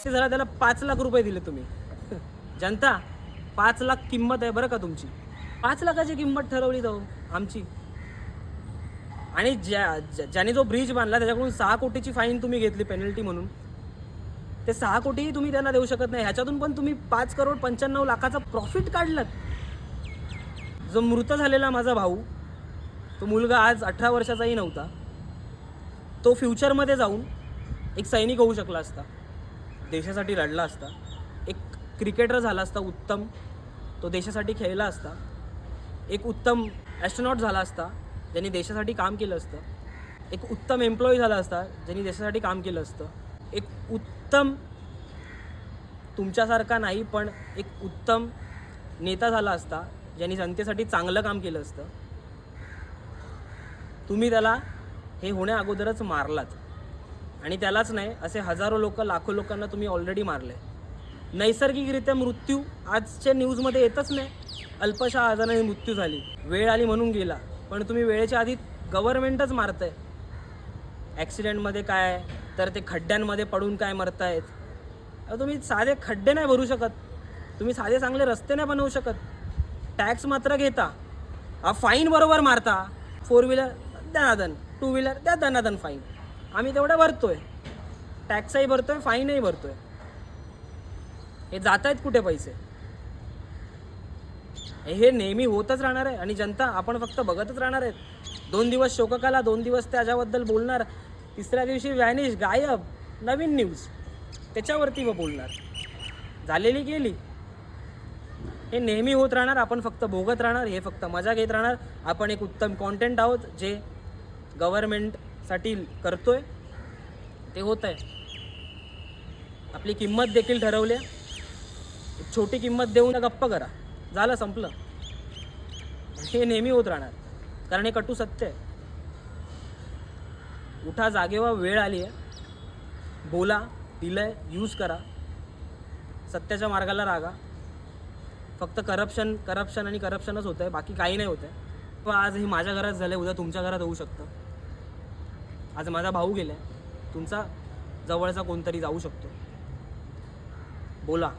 झाला त्याला 5 लाख रुपये दिले तुम्ही. जनता 5 लाख किंमत आहे बरं का तुमची. 5 लाखाची किंमत ठरवली जाऊ आमची. आणि ज्याने जो ब्रिज बांधला त्याच्याकडून 6 कोटीची फाईन तुम्ही घेतली पेनल्टी म्हणून. ते 6 कोटीही तुम्ही त्यांना देऊ शकत नाही. ह्याच्यातून पण तुम्ही 5,95,00,000 प्रॉफिट काढलात. जो मृत झालेला माझा भाऊ, तो मुलगा आज 18 वर्षाचाही नव्हता, तो फ्युचरमध्ये जाऊन एक सैनिक होऊ शकला असता, देशासाठी लढला असता, एक क्रिकेटर झाला असता उत्तम, तो देशासाठी खेळला असता, एक उत्तम ॲस्ट्रॉनॉट झाला असता ज्यांनी देशासाठी काम केलं असतं, एक उत्तम एम्प्लॉई झाला असता ज्यांनी देशासाठी काम केलं असतं, एक उत्तम तुमच्यासारखा नाही पण एक उत्तम नेता झाला असता ज्यांनी जनतेसाठी चांगलं काम केलं असतं. तुम्ही त्याला हे होण्या अगोदरच मारलात. आणि त्यालाच नाही, असे हजारो लोक, लाखो लोकांना तुम्ही ऑलरेडी मारले. नैसर्गिकरित्या मृत्यू आजच्या न्यूजमध्ये येतच नाही. अल्पशा आजाराने मृत्यू झाली, वेळ आली म्हणून गेला, पण तुम्ही वेळेच्या आधी गव्हर्नमेंटच मारताय. ॲक्सिडेंटमध्ये काय, तर ते खड्ड्यांमध्ये पडून काय मरतायत. तुम्ही साधे खड्डे नाही भरू शकत, तुम्ही साधे चांगले रस्ते नाही बनवू शकत. टॅक्स मात्र घेता, फाईन बरोबर मारता. 4 व्हीलर दनादन, 2 व्हीलर द्या दनादन फाईन. आम्ही तेवढं भरतोय, टॅक्सही भरतोय, फाईनही भरतोय. हे जात आहेत कुठे पैसे? हे नेहमी होतच राहणार आहे. आणि जनता आपण फक्त बघतच राहणार आहेत. 2 दिवस शोककला, 2 दिवस त्याच्याबद्दल बोलणार, 3ऱ्या दिवशी व्हॅनिश, गायब, नवीन न्यूज त्याच्यावरती बोलणार. झालेली गेली. हे नेहमी होत राहणार. आपण फक्त भोगत राहणार, हे फक्त मजा घेत राहणार. आपण एक उत्तम कॉन्टेंट आहोत जे गव्हर्नमेंटसाठी करतोय, ते होत आहे. आपली किंमत देखील ठरवली. एक छोटी किंमत देऊन गप्प करा, झालं, संपलं. हे नेहमी होत राहणार, कारण हे कटू सत्य आहे. उठा, जागेवा, वेळ आली आहे. बोला, दिलंय, यूज करा, सत्याच्या मार्गाला रागा. फक्त करप्शन आणि करप्शनच होतं आहे, बाकी काही नाही होतं आहे. आज हे माझ्या घरात झालं, उद्या तुमच्या घरात होऊ शकतं. आज माझा भाऊ गेला, तुमचा जवळचा कोणतरी जाऊ शकतो. बोला.